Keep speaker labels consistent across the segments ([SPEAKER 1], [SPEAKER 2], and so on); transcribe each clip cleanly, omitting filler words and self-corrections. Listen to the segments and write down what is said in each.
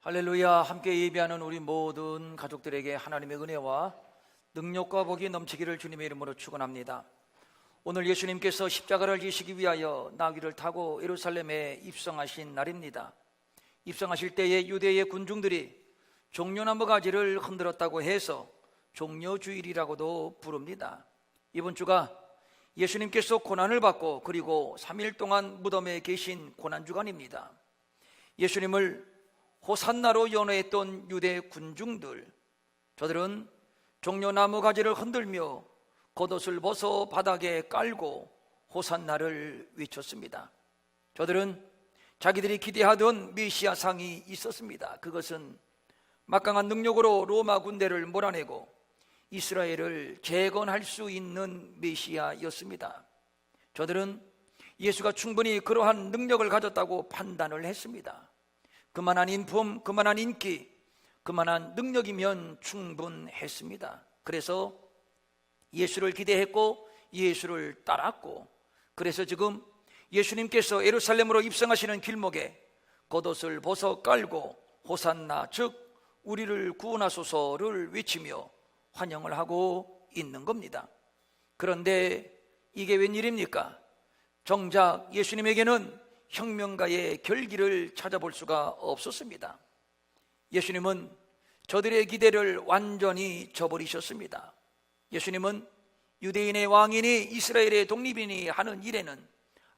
[SPEAKER 1] 할렐루야. 함께 예배하는 우리 모든 가족들에게 하나님의 은혜와 능력과 복이 넘치기를 주님의 이름으로 축원합니다. 오늘 예수님께서 십자가를 지시기 위하여 나귀를 타고 예루살렘에 입성하신 날입니다. 입성하실 때에 유대의 군중들이 종려나무 가지를 흔들었다고 해서 종려주일이라고도 부릅니다. 이번 주가 예수님께서 고난을 받고 그리고 3일 동안 무덤에 계신 고난주간입니다. 예수님을 호산나로 연호했던 유대 군중들, 저들은 종려나무 가지를 흔들며 겉옷을 벗어 바닥에 깔고 호산나를 외쳤습니다. 저들은 자기들이 기대하던 메시아상이 있었습니다. 그것은 막강한 능력으로 로마 군대를 몰아내고 이스라엘을 재건할 수 있는 메시아였습니다. 저들은 예수가 충분히 그러한 능력을 가졌다고 판단을 했습니다. 그만한 인품, 그만한 인기, 그만한 능력이면 충분했습니다. 그래서 예수를 기대했고 예수를 따랐고, 그래서 지금 예수님께서 예루살렘으로 입성하시는 길목에 겉옷을 벗어 깔고 호산나, 즉 우리를 구원하소서를 외치며 환영을 하고 있는 겁니다. 그런데 이게 웬일입니까? 정작 예수님에게는 혁명가의 결기를 찾아볼 수가 없었습니다. 예수님은 저들의 기대를 완전히 저버리셨습니다. 예수님은 유대인의 왕이니 이스라엘의 독립인이 하는 일에는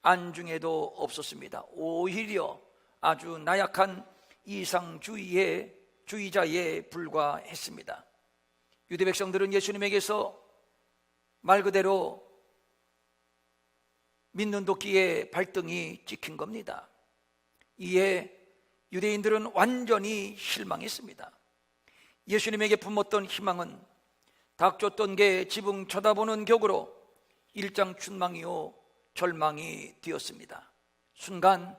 [SPEAKER 1] 안중에도 없었습니다. 오히려 아주 나약한 이상주의자에 불과했습니다. 유대 백성들은 예수님에게서 말 그대로 믿는 도끼에 발등이 찍힌 겁니다. 이에 유대인들은 완전히 실망했습니다. 예수님에게 품었던 희망은 닥쳤던 게 지붕 쳐다보는 격으로 일장춘망이요 절망이 되었습니다. 순간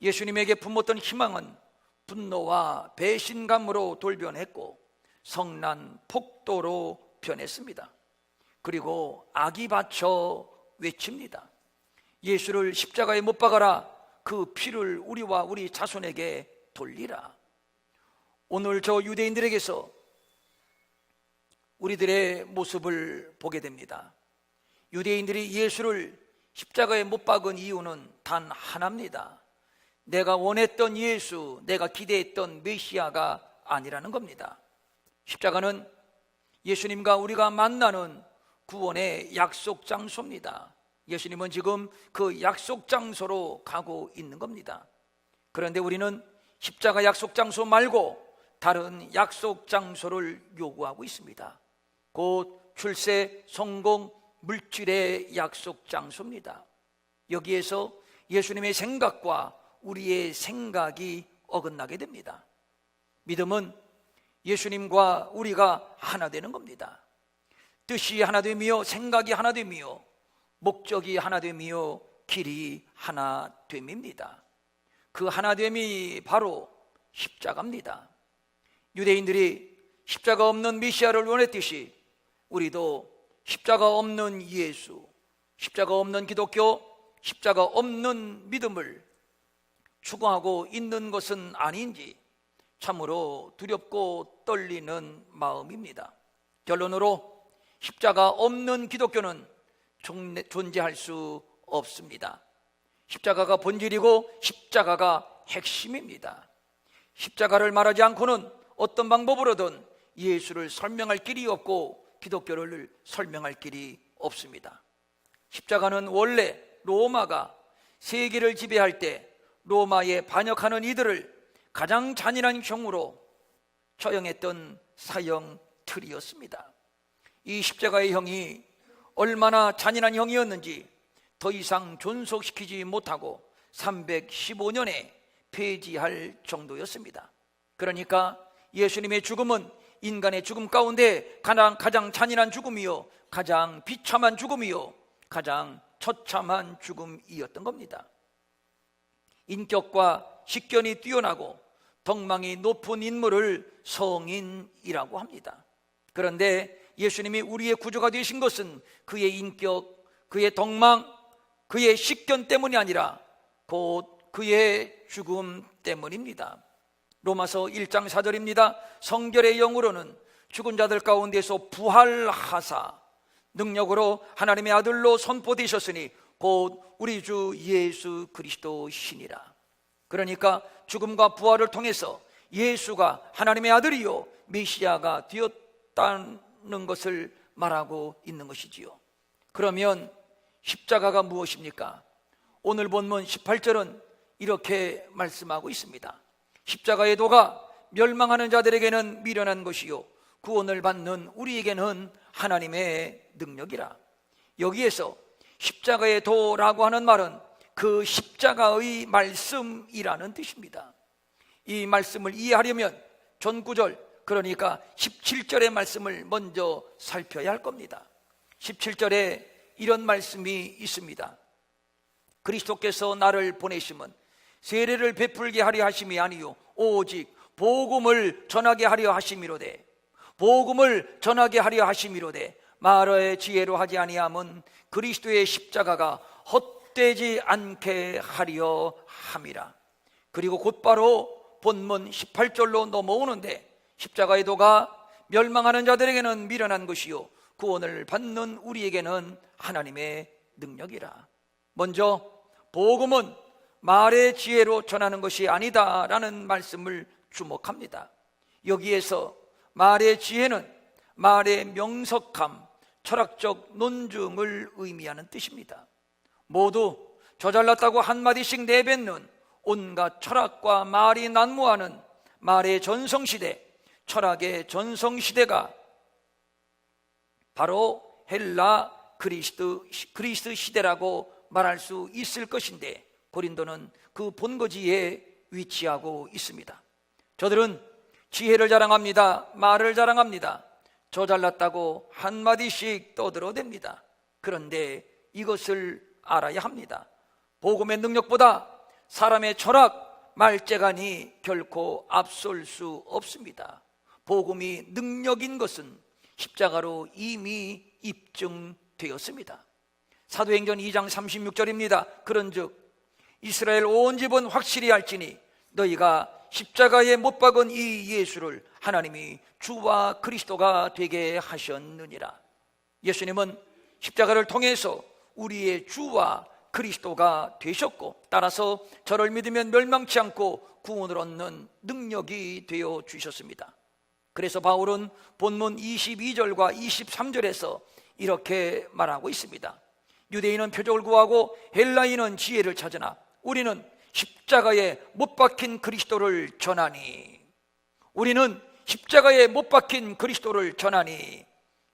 [SPEAKER 1] 예수님에게 품었던 희망은 분노와 배신감으로 돌변했고 성난 폭도로 변했습니다. 그리고 악이 받쳐 외칩니다. 예수를 십자가에 못 박아라. 그 피를 우리와 우리 자손에게 돌리라. 오늘 저 유대인들에게서 우리들의 모습을 보게 됩니다. 유대인들이 예수를 십자가에 못 박은 이유는 단 하나입니다. 내가 원했던 예수, 내가 기대했던 메시아가 아니라는 겁니다. 십자가는 예수님과 우리가 만나는 구원의 약속 장소입니다. 예수님은 지금 그 약속 장소로 가고 있는 겁니다. 그런데 우리는 십자가 약속 장소 말고 다른 약속 장소를 요구하고 있습니다. 곧 출세, 성공, 물질의 약속 장소입니다. 여기에서 예수님의 생각과 우리의 생각이 어긋나게 됩니다. 믿음은 예수님과 우리가 하나 되는 겁니다. 뜻이 하나 되며 생각이 하나 되며 목적이 하나 되며 길이 하나 됨입니다. 그 하나됨이 바로 십자가입니다. 유대인들이 십자가 없는 메시아를 원했듯이 우리도 십자가 없는 예수, 십자가 없는 기독교, 십자가 없는 믿음을 추구하고 있는 것은 아닌지 참으로 두렵고 떨리는 마음입니다. 결론으로 십자가 없는 기독교는 존재할 수 없습니다. 십자가가 본질이고 십자가가 핵심입니다. 십자가를 말하지 않고는 어떤 방법으로든 예수를 설명할 길이 없고 기독교를 설명할 길이 없습니다. 십자가는 원래 로마가 세계를 지배할 때 로마에 반역하는 이들을 가장 잔인한 형으로 처형했던 사형 틀이었습니다. 이 십자가의 형이 얼마나 잔인한 형이었는지 더 이상 존속시키지 못하고 315년에 폐지할 정도였습니다. 그러니까 예수님의 죽음은 인간의 죽음 가운데 가장 잔인한 죽음이요, 가장 비참한 죽음이요, 가장 처참한 죽음이었던 겁니다. 인격과 식견이 뛰어나고 덕망이 높은 인물을 성인이라고 합니다. 그런데 예수님이 우리의 구주가 되신 것은 그의 인격, 그의 덕망, 그의 식견 때문이 아니라 곧 그의 죽음 때문입니다. 로마서 1장 4절입니다. 성결의 영으로는 죽은 자들 가운데서 부활하사 능력으로 하나님의 아들로 선포되셨으니 곧 우리 주 예수 그리스도시니라. 그러니까 죽음과 부활을 통해서 예수가 하나님의 아들이요 메시아가 되었다는 것을 말하고 있는 것이지요. 그러면 십자가가 무엇입니까? 오늘 본문 18절은 이렇게 말씀하고 있습니다. 십자가의 도가 멸망하는 자들에게는 미련한 것이요 구원을 받는 우리에게는 하나님의 능력이라. 여기에서 십자가의 도라고 하는 말은 그 십자가의 말씀이라는 뜻입니다. 이 말씀을 이해하려면 전 구절, 그러니까 17절의 말씀을 먼저 살펴야 할 겁니다. 17절에 이런 말씀이 있습니다. 그리스도께서 나를 보내심은 세례를 베풀게 하려 하심이 아니요 오직 복음을 전하게 하려 하심이로되, 복음을 전하게 하려 하심이로되 말의 지혜로 하지 아니함은 그리스도의 십자가가 헛되지 않게 하려 함이라. 그리고 곧바로 본문 18절로 넘어오는데, 십자가의 도가 멸망하는 자들에게는 미련한 것이요 구원을 받는 우리에게는 하나님의 능력이라. 먼저 복음은 말의 지혜로 전하는 것이 아니다라는 말씀을 주목합니다. 여기에서 말의 지혜는 말의 명석함, 철학적 논증을 의미하는 뜻입니다. 모두 저 잘났다고 한마디씩 내뱉는 온갖 철학과 말이 난무하는 말의 전성시대, 철학의 전성시대가 바로 헬라 그리스 시대라고 말할 수 있을 것인데, 고린도는 그 본거지에 위치하고 있습니다. 저들은 지혜를 자랑합니다. 말을 자랑합니다. 저 잘났다고 한마디씩 떠들어댑니다. 그런데 이것을 알아야 합니다. 복음의 능력보다 사람의 철학, 말재간이 결코 앞설 수 없습니다. 복음이 능력인 것은 십자가로 이미 입증되었습니다. 사도행전 2장 36절입니다. 그런즉 이스라엘 온 집은 확실히 알지니 너희가 십자가에 못 박은 이 예수를 하나님이 주와 그리스도가 되게 하셨느니라. 예수님은 십자가를 통해서 우리의 주와 그리스도가 되셨고, 따라서 저를 믿으면 멸망치 않고 구원을 얻는 능력이 되어 주셨습니다. 그래서 바울은 본문 22절과 23절에서 이렇게 말하고 있습니다. 유대인은 표적을 구하고 헬라인은 지혜를 찾으나 우리는 십자가에 못 박힌 그리스도를 전하니, 우리는 십자가에 못 박힌 그리스도를 전하니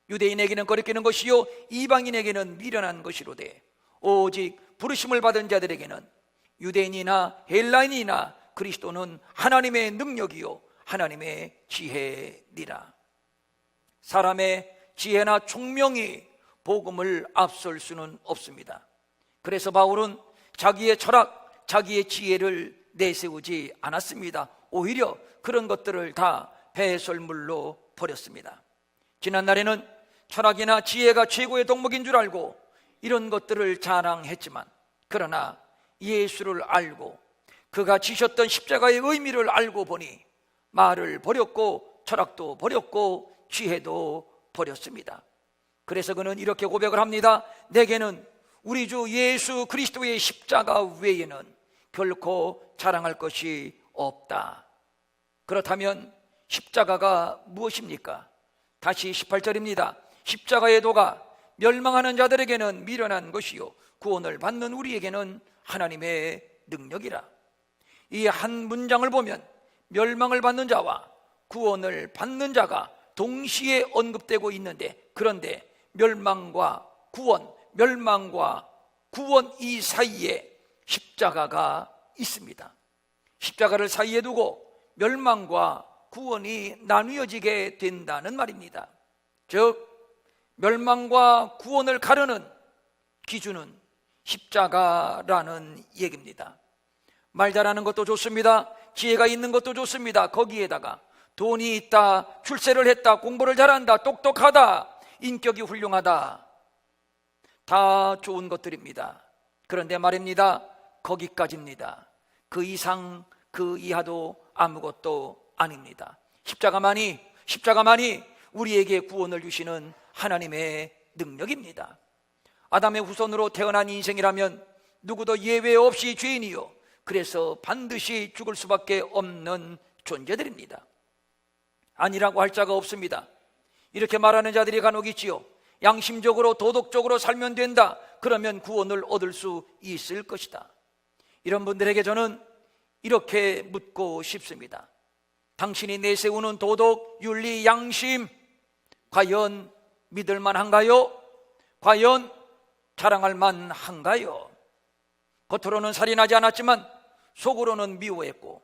[SPEAKER 1] 유대인에게는 거리끼는 것이요 이방인에게는 미련한 것이로되 오직 부르심을 받은 자들에게는 유대인이나 헬라인이나 그리스도는 하나님의 능력이요 하나님의 지혜니라. 사람의 지혜나 총명이 복음을 앞설 수는 없습니다. 그래서 바울은 자기의 철학, 자기의 지혜를 내세우지 않았습니다. 오히려 그런 것들을 다 배설물로 버렸습니다. 지난날에는 철학이나 지혜가 최고의 덕목인 줄 알고 이런 것들을 자랑했지만, 그러나 예수를 알고 그가 지셨던 십자가의 의미를 알고 보니 말을 버렸고 철학도 버렸고 지혜도 버렸습니다. 그래서 그는 이렇게 고백을 합니다. 내게는 우리 주 예수 그리스도의 십자가 외에는 결코 자랑할 것이 없다. 그렇다면 십자가가 무엇입니까? 다시 18절입니다. 십자가의 도가 멸망하는 자들에게는 미련한 것이요 구원을 받는 우리에게는 하나님의 능력이라. 이 한 문장을 보면 멸망을 받는 자와 구원을 받는 자가 동시에 언급되고 있는데, 그런데 멸망과 구원 이 사이에 십자가가 있습니다. 십자가를 사이에 두고 멸망과 구원이 나누어지게 된다는 말입니다. 즉 멸망과 구원을 가르는 기준은 십자가라는 얘기입니다. 말 잘하는 것도 좋습니다. 지혜가 있는 것도 좋습니다. 거기에다가 돈이 있다, 출세를 했다, 공부를 잘한다, 똑똑하다, 인격이 훌륭하다, 다 좋은 것들입니다. 그런데 말입니다, 거기까지입니다. 그 이상 그 이하도 아무것도 아닙니다. 십자가만이 우리에게 구원을 주시는 하나님의 능력입니다. 아담의 후손으로 태어난 인생이라면 누구도 예외 없이 죄인이요, 그래서 반드시 죽을 수밖에 없는 존재들입니다. 아니라고 할 자가 없습니다. 이렇게 말하는 자들이 간혹 있지요. 양심적으로 도덕적으로 살면 된다, 그러면 구원을 얻을 수 있을 것이다. 이런 분들에게 저는 이렇게 묻고 싶습니다. 당신이 내세우는 도덕, 윤리, 양심 과연 믿을 만한가요? 과연 자랑할 만한가요? 겉으로는 살인하지 않았지만 속으로는 미워했고,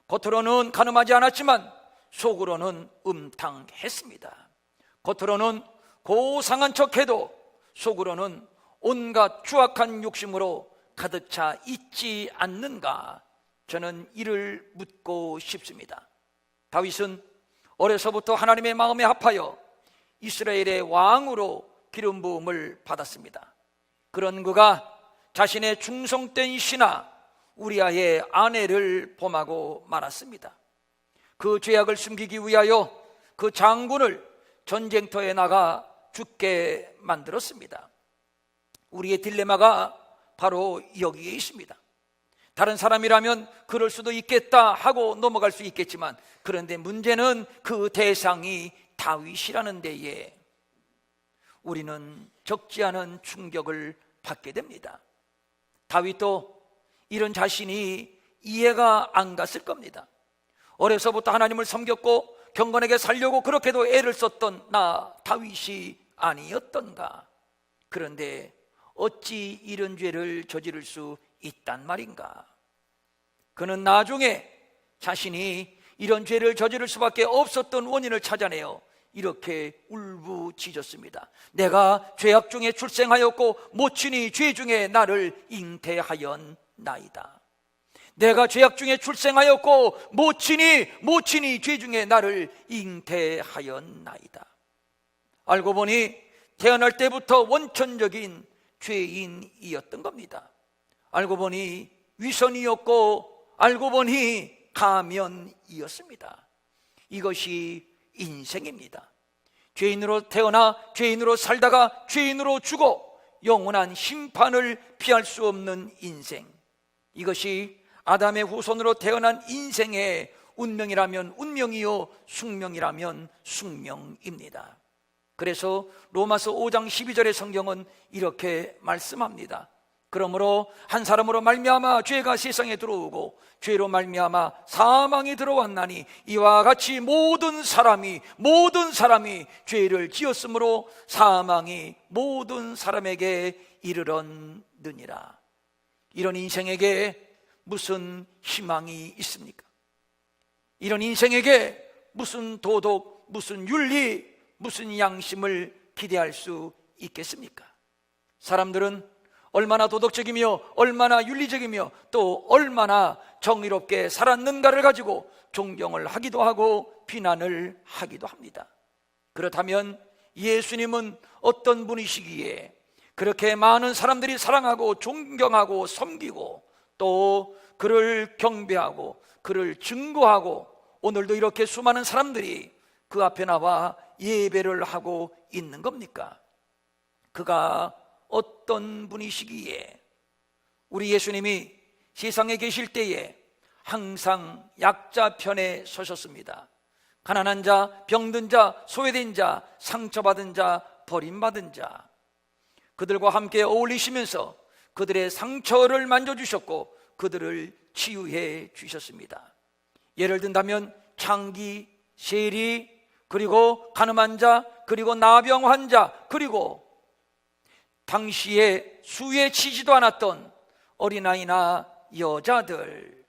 [SPEAKER 1] 겉으로는 간음하지 않았지만 속으로는 음탕했습니다. 겉으로는 고상한 척해도 속으로는 온갖 추악한 욕심으로 가득 차 있지 않는가? 저는 이를 묻고 싶습니다. 다윗은 어려서부터 하나님의 마음에 합하여 이스라엘의 왕으로 기름 부음을 받았습니다. 그런 그가 자신의 충성된 신하 우리아의 아내를 범하고 말았습니다. 그 죄악을 숨기기 위하여 그 장군을 전쟁터에 나가 죽게 만들었습니다. 우리의 딜레마가 바로 여기에 있습니다. 다른 사람이라면 그럴 수도 있겠다 하고 넘어갈 수 있겠지만, 그런데 문제는 그 대상이 다윗이라는 데에 우리는 적지 않은 충격을 받게 됩니다. 다윗도 이런 자신이 이해가 안 갔을 겁니다. 어려서부터 하나님을 섬겼고 경건하게 살려고 그렇게도 애를 썼던 나 다윗이 아니었던가? 그런데 어찌 이런 죄를 저지를 수 있단 말인가? 그는 나중에 자신이 이런 죄를 저지를 수밖에 없었던 원인을 찾아내어 이렇게 울부짖었습니다. 내가 죄악 중에 출생하였고 모친이 죄 중에 나를 잉태하였나이다. 내가 죄악 중에 출생하였고 모친이 죄 중에 나를 잉태하였나이다. 알고 보니 태어날 때부터 원천적인 죄인이었던 겁니다. 알고 보니 위선이었고, 알고 보니 가면이었습니다. 이것이 인생입니다. 죄인으로 태어나 죄인으로 살다가 죄인으로 죽어 영원한 심판을 피할 수 없는 인생, 이것이 아담의 후손으로 태어난 인생의 운명이라면 운명이요, 숙명이라면 숙명입니다. 그래서 로마서 5장 12절의 성경은 이렇게 말씀합니다. 그러므로 한 사람으로 말미암아 죄가 세상에 들어오고 죄로 말미암아 사망이 들어왔나니 이와 같이 모든 사람이 죄를 지었으므로 사망이 모든 사람에게 이르렀느니라. 이런 인생에게 무슨 희망이 있습니까? 이런 인생에게 무슨 도덕, 무슨 윤리, 무슨 양심을 기대할 수 있겠습니까? 사람들은 얼마나 도덕적이며 얼마나 윤리적이며 또 얼마나 정의롭게 살았는가를 가지고 존경을 하기도 하고 비난을 하기도 합니다. 그렇다면 예수님은 어떤 분이시기에 그렇게 많은 사람들이 사랑하고 존경하고 섬기고 또 그를 경배하고 그를 증거하고 오늘도 이렇게 수많은 사람들이 그 앞에 나와 예배를 하고 있는 겁니까? 그가 어떤 분이시기에 우리 예수님이 세상에 계실 때에 항상 약자 편에 서셨습니다. 가난한 자, 병든 자, 소외된 자, 상처받은 자, 버림받은 자, 그들과 함께 어울리시면서 그들의 상처를 만져주셨고 그들을 치유해 주셨습니다. 예를 든다면 창기, 세리, 그리고 가늠한 자, 그리고 나병 환자, 그리고 당시에 수에 치지도 않았던 어린아이나 여자들.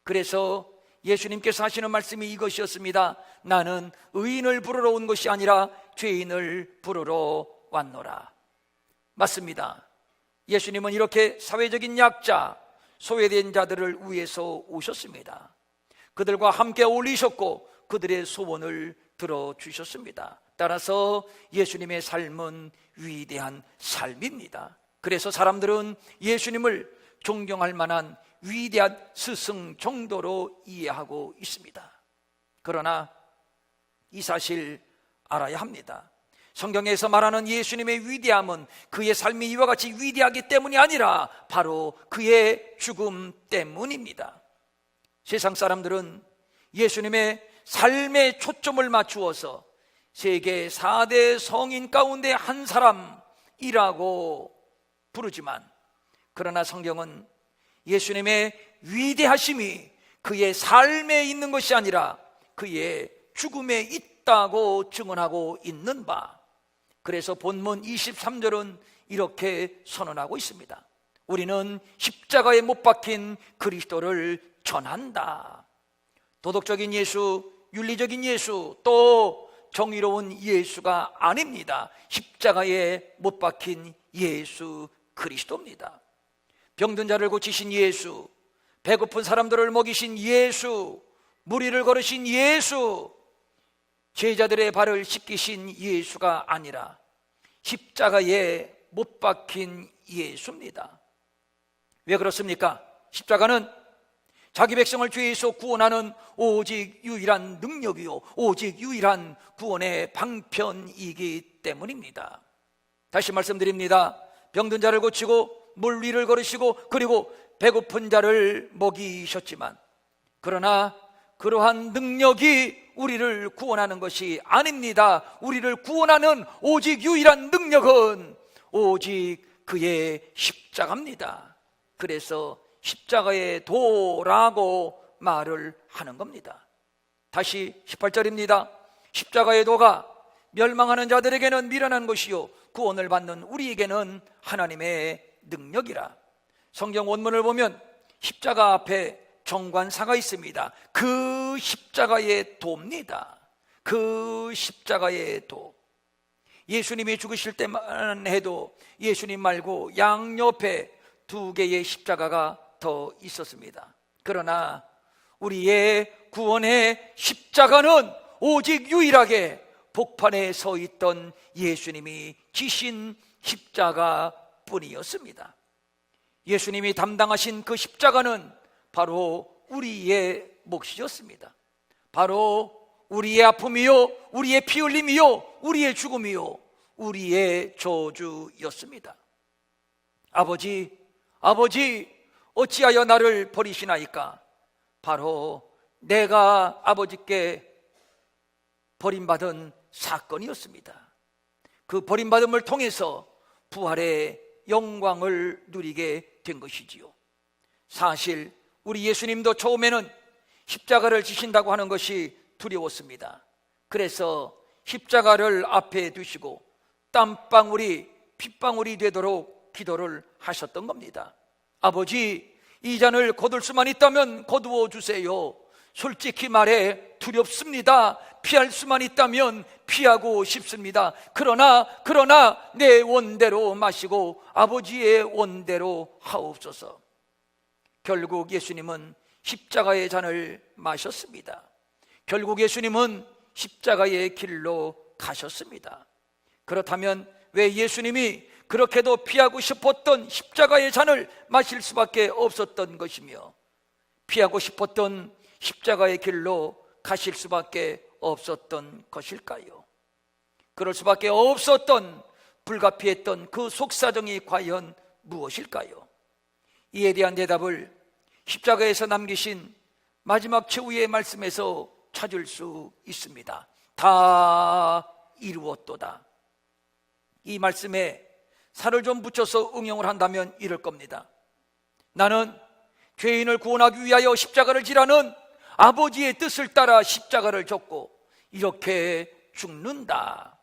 [SPEAKER 1] 그래서 예수님께서 하시는 말씀이 이것이었습니다. 나는 의인을 부르러 온 것이 아니라 죄인을 부르러 왔노라. 맞습니다. 예수님은 이렇게 사회적인 약자, 소외된 자들을 위해서 오셨습니다. 그들과 함께 어울리셨고 그들의 소원을 들어주셨습니다. 따라서 예수님의 삶은 위대한 삶입니다. 그래서 사람들은 예수님을 존경할 만한 위대한 스승 정도로 이해하고 있습니다. 그러나 이 사실 알아야 합니다. 성경에서 말하는 예수님의 위대함은 그의 삶이 이와 같이 위대하기 때문이 아니라 바로 그의 죽음 때문입니다. 세상 사람들은 예수님의 삶에 초점을 맞추어서 세계 4대 성인 가운데 한 사람이라고 부르지만, 그러나 성경은 예수님의 위대하심이 그의 삶에 있는 것이 아니라 그의 죽음에 있다고 증언하고 있는 바, 그래서 본문 23절은 이렇게 선언하고 있습니다. 우리는 십자가에 못 박힌 그리스도를 전한다. 도덕적인 예수, 윤리적인 예수, 또 정의로운 예수가 아닙니다. 십자가에 못 박힌 예수 그리스도입니다. 병든 자를 고치신 예수, 배고픈 사람들을 먹이신 예수, 무리를 걸으신 예수, 제자들의 발을 씻기신 예수가 아니라 십자가에 못 박힌 예수입니다. 왜 그렇습니까? 십자가는 자기 백성을 죄에서 구원하는 오직 유일한 능력이요, 오직 유일한 구원의 방편이기 때문입니다. 다시 말씀드립니다. 병든 자를 고치고 물 위를 걸으시고 그리고 배고픈 자를 먹이셨지만, 그러나 그러한 능력이 우리를 구원하는 것이 아닙니다. 우리를 구원하는 오직 유일한 능력은 오직 그의 십자가입니다. 그래서 십자가의 도라고 말을 하는 겁니다. 다시 18절입니다. 십자가의 도가 멸망하는 자들에게는 미련한 것이요 구원을 받는 우리에게는 하나님의 능력이라. 성경 원문을 보면 십자가 앞에 정관사가 있습니다. 그 십자가의 도입니다. 그 십자가의 도. 예수님이 죽으실 때만 해도 예수님 말고 양옆에 2개의 십자가가 더 있었습니다. 그러나 우리의 구원의 십자가는 오직 유일하게 복판에 서 있던 예수님이 지신 십자가 뿐이었습니다. 예수님이 담당하신 그 십자가는 바로 우리의 몫이었습니다. 바로 우리의 아픔이요, 우리의 피 흘림이요, 우리의 죽음이요, 우리의 저주였습니다. 아버지, 어찌하여 나를 버리시나이까? 바로 내가 아버지께 버림받은 사건이었습니다. 그 버림받음을 통해서 부활의 영광을 누리게 된 것이지요. 사실 우리 예수님도 처음에는 십자가를 지신다고 하는 것이 두려웠습니다. 그래서 십자가를 앞에 두시고 땀방울이 핏방울이 되도록 기도를 하셨던 겁니다. 아버지, 이 잔을 거둘 수만 있다면 거두어 주세요. 솔직히 말해 두렵습니다. 피할 수만 있다면 피하고 싶습니다. 그러나 내 원대로 마시고 아버지의 원대로 하옵소서. 결국 예수님은 십자가의 잔을 마셨습니다. 결국 예수님은 십자가의 길로 가셨습니다. 그렇다면 왜 예수님이 그렇게도 피하고 싶었던 십자가의 잔을 마실 수밖에 없었던 것이며, 피하고 싶었던 십자가의 길로 가실 수밖에 없었던 것일까요? 그럴 수밖에 없었던 불가피했던 그 속사정이 과연 무엇일까요? 이에 대한 대답을 십자가에서 남기신 마지막 최후의 말씀에서 찾을 수 있습니다. 다 이루었도다. 이 말씀에 살을 좀 붙여서 응용을 한다면 이럴 겁니다. 나는 죄인을 구원하기 위하여 십자가를 지라는 아버지의 뜻을 따라 십자가를 졌고 이렇게 죽는다.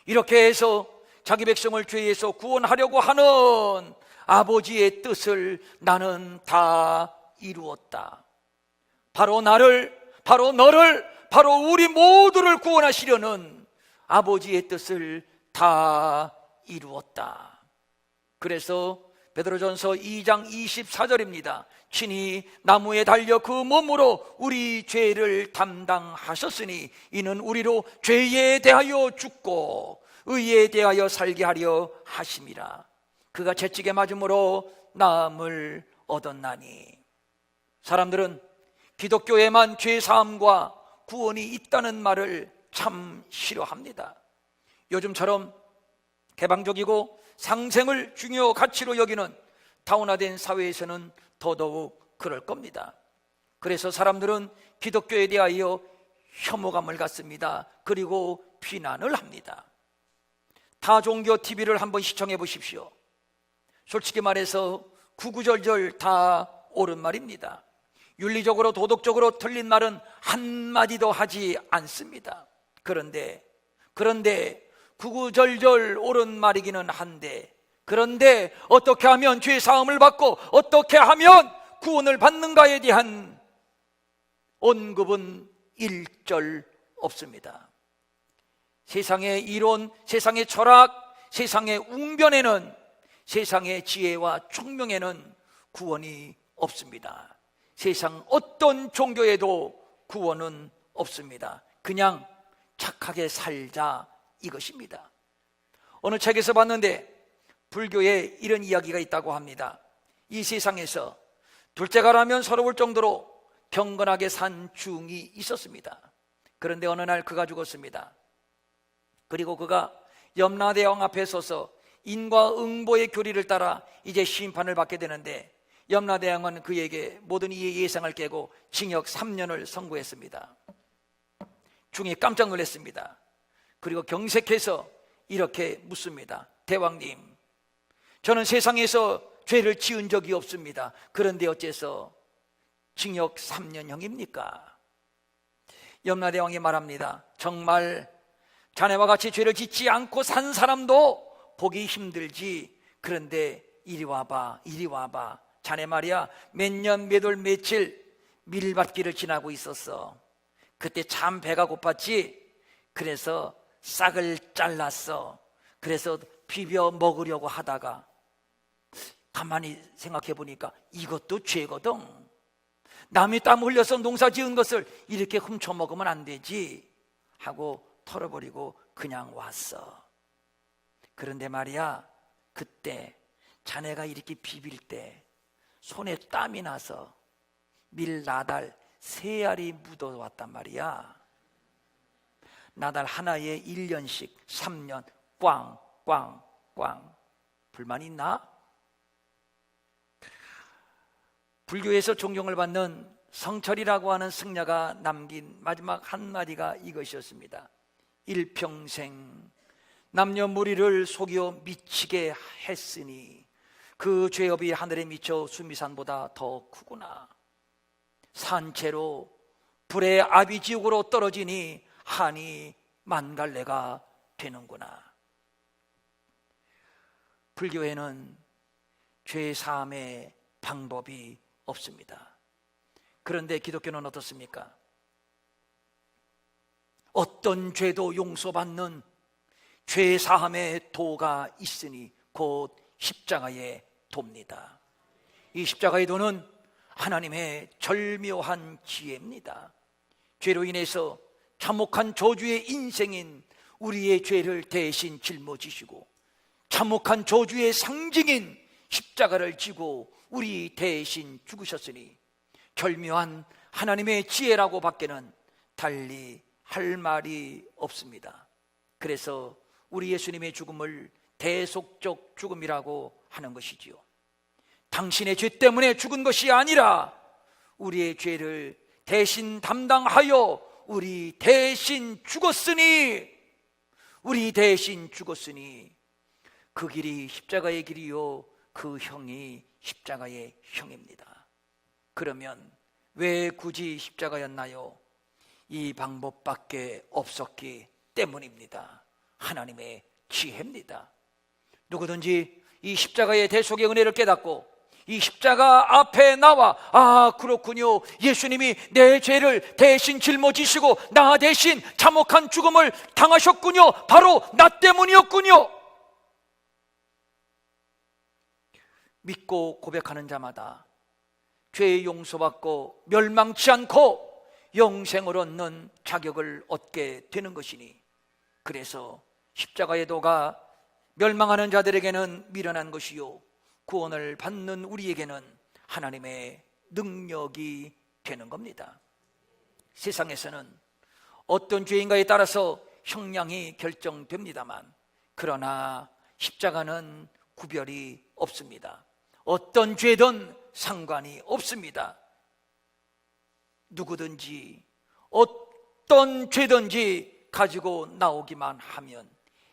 [SPEAKER 1] 이렇게 해서 자기 백성을 죄에서 구원하려고 하는 아버지의 뜻을 나는 다 이루었다. 바로 나를, 바로 너를, 바로 우리 모두를 구원하시려는 아버지의 뜻을 다 이루었다. 그래서 베드로전서 2장 24절입니다. 친히 나무에 달려 그 몸으로 우리 죄를 담당하셨으니 이는 우리로 죄에 대하여 죽고 의에 대하여 살게 하려 하심이라. 그가 채찍에 맞음으로 나음을 얻었나니. 사람들은 기독교에만 죄사함과 구원이 있다는 말을 참 싫어합니다. 요즘처럼 개방적이고 상생을 중요 가치로 여기는 다운화된 사회에서는 더더욱 그럴 겁니다. 그래서 사람들은 기독교에 대하여 혐오감을 갖습니다. 그리고 비난을 합니다. 다종교 TV를 한번 시청해 보십시오. 솔직히 말해서 구구절절 다 옳은 말입니다. 윤리적으로 도덕적으로 틀린 말은 한마디도 하지 않습니다. 그런데 구구절절 옳은 말이기는 한데, 그런데 어떻게 하면 죄 사함을 받고 어떻게 하면 구원을 받는가에 대한 언급은 일절 없습니다. 세상의 이론, 세상의 철학, 세상의 웅변에는, 세상의 지혜와 총명에는 구원이 없습니다. 세상 어떤 종교에도 구원은 없습니다. 그냥 착하게 살자, 이것입니다. 어느 책에서 봤는데 불교에 이런 이야기가 있다고 합니다. 이 세상에서 둘째가라면 서러울 정도로 경건하게 산 중이 있었습니다. 그런데 어느 날 그가 죽었습니다. 그리고 그가 염라대왕 앞에 서서 인과 응보의 교리를 따라 이제 심판을 받게 되는데, 염라대왕은 그에게 모든 이의 예상을 깨고 징역 3년을 선고했습니다. 중에 깜짝 놀랐습니다. 그리고 경색해서 이렇게 묻습니다. 대왕님, 저는 세상에서 죄를 지은 적이 없습니다. 그런데 어째서 징역 3년형입니까? 염라대왕이 말합니다. 정말 자네와 같이 죄를 짓지 않고 산 사람도 보기 힘들지. 그런데 이리 와봐, 이리 와봐. 자네 말이야, 몇 년 몇 월 며칠 밀밭길을 지나고 있었어. 그때 참 배가 고팠지. 그래서 싹을 잘랐어. 그래서 비벼 먹으려고 하다가 가만히 생각해 보니까 이것도 죄거든. 남이 땀 흘려서 농사 지은 것을 이렇게 훔쳐 먹으면 안 되지 하고 털어버리고 그냥 왔어. 그런데 말이야, 그때 자네가 이렇게 비빌 때 손에 땀이 나서 밀나달 3알이 묻어왔단 말이야. 나달 하나에 1년씩 3년 꽝꽝꽝. 불만 있나? 불교에서 존경을 받는 성철이라고 하는 승려가 남긴 마지막 한마디가 이것이었습니다. 일평생 남녀 무리를 속여 미치게 했으니 그 죄업이 하늘에 미쳐 수미산보다 더 크구나. 산채로 불의 아비지옥으로 떨어지니 한이 만갈래가 되는구나. 불교에는 죄사함의 방법이 없습니다. 그런데 기독교는 어떻습니까? 어떤 죄도 용서받는 죄사함의 도가 있으니 곧 십자가의 도입니다. 이 십자가의 도는 하나님의 절묘한 지혜입니다. 죄로 인해서 참혹한 저주의 인생인 우리의 죄를 대신 짊어지시고 참혹한 저주의 상징인 십자가를 지고 우리 대신 죽으셨으니 절묘한 하나님의 지혜라고 밖에는 달리 할 말이 없습니다. 그래서 우리 예수님의 죽음을 대속적 죽음이라고 하는 것이지요. 당신의 죄 때문에 죽은 것이 아니라 우리의 죄를 대신 담당하여 우리 대신 죽었으니 그 길이 십자가의 길이요 그 형이 십자가의 형입니다. 그러면 왜 굳이 십자가였나요? 이 방법밖에 없었기 때문입니다. 하나님의 지혜입니다. 누구든지 이 십자가의 대속의 은혜를 깨닫고 이 십자가 앞에 나와 그렇군요, 예수님이 내 죄를 대신 짊어지시고 나 대신 참혹한 죽음을 당하셨군요, 바로 나 때문이었군요, 믿고 고백하는 자마다 죄의 용서받고 멸망치 않고 영생을 얻는 자격을 얻게 되는 것이니, 그래서 십자가의 도가 멸망하는 자들에게는 미련한 것이요 구원을 받는 우리에게는 하나님의 능력이 되는 겁니다. 세상에서는 어떤 죄인가에 따라서 형량이 결정됩니다만, 그러나 십자가는 구별이 없습니다. 어떤 죄든 상관이 없습니다. 누구든지 어떤 죄든지 가지고 나오기만 하면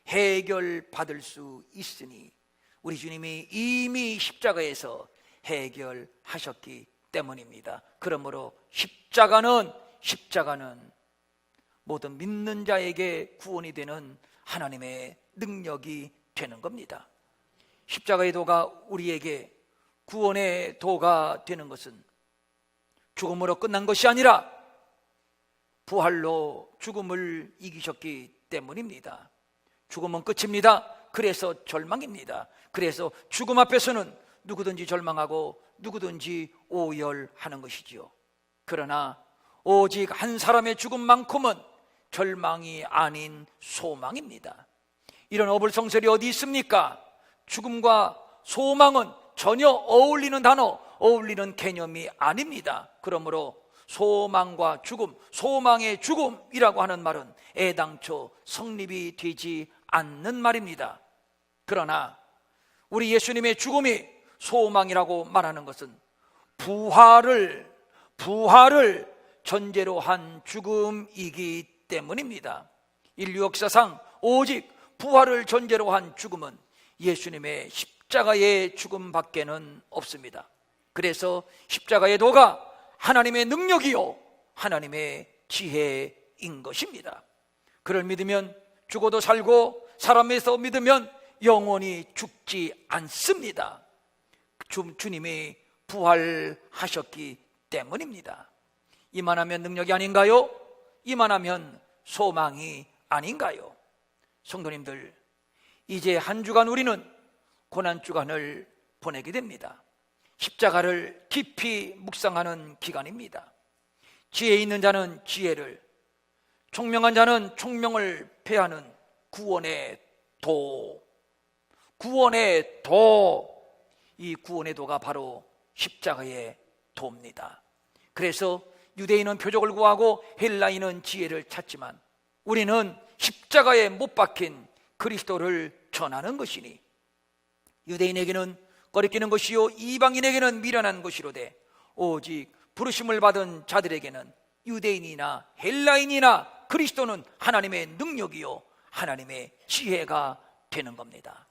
[SPEAKER 1] 해결받을 수 있으니 우리 주님이 이미 십자가에서 해결하셨기 때문입니다. 그러므로 십자가는 모든 믿는 자에게 구원이 되는 하나님의 능력이 되는 겁니다. 십자가의 도가 우리에게 구원의 도가 되는 것은 죽음으로 끝난 것이 아니라 부활로 죽음을 이기셨기 때문입니다. 죽음은 끝입니다. 그래서 절망입니다. 그래서 죽음 앞에서는 누구든지 절망하고 누구든지 오열하는 것이지요. 그러나 오직 한 사람의 죽음만큼은 절망이 아닌 소망입니다. 이런 어불성설이 어디 있습니까? 죽음과 소망은 전혀 어울리는 단어, 어울리는 개념이 아닙니다. 그러므로 소망과 죽음, 소망의 죽음이라고 하는 말은 애당초 성립이 되지 않는 말입니다. 그러나 우리 예수님의 죽음이 소망이라고 말하는 것은 부활을 전제로 한 죽음이기 때문입니다. 인류 역사상 오직 부활을 전제로 한 죽음은 예수님의 십자가의 죽음밖에는 없습니다. 그래서 십자가의 도가 하나님의 능력이요 하나님의 지혜인 것입니다. 그를 믿으면 죽어도 살고 사람에서 믿으면 영원히 죽지 않습니다. 주님이 부활하셨기 때문입니다. 이만하면 능력이 아닌가요? 이만하면 소망이 아닌가요? 성도님들, 이제 한 주간 우리는 고난주간을 보내게 됩니다. 십자가를 깊이 묵상하는 기간입니다. 지혜 있는 자는 지혜를, 총명한 자는 총명을 패하는 구원의 도, 이 구원의 도가 바로 십자가의 도입니다. 그래서 유대인은 표적을 구하고 헬라인은 지혜를 찾지만 우리는 십자가에 못 박힌 그리스도를 전하는 것이니 유대인에게는 꺼리끼는 것이요 이방인에게는 미련한 것이로되 오직 부르심을 받은 자들에게는 유대인이나 헬라인이나 그리스도는 하나님의 능력이요 하나님의 지혜가 되는 겁니다.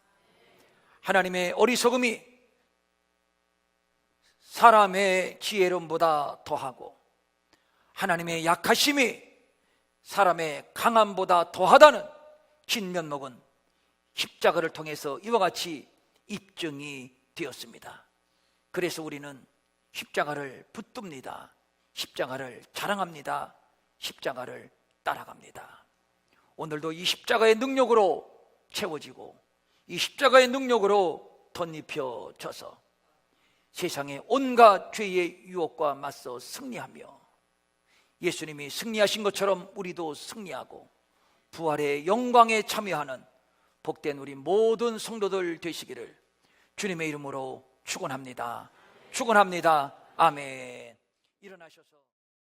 [SPEAKER 1] 하나님의 어리석음이 사람의 지혜로움보다 더하고 하나님의 약하심이 사람의 강함보다 더하다는 진면목은 십자가를 통해서 이와 같이 입증이 되었습니다. 그래서 우리는 십자가를 붙듭니다. 십자가를 자랑합니다. 십자가를 따라갑니다. 오늘도 이 십자가의 능력으로 채워지고 이 십자가의 능력으로 덧입혀져서 세상의 온갖 죄의 유혹과 맞서 승리하며 예수님이 승리하신 것처럼 우리도 승리하고 부활의 영광에 참여하는 복된 우리 모든 성도들 되시기를 주님의 이름으로 축원합니다. 축원합니다. 아멘. 일어나셔서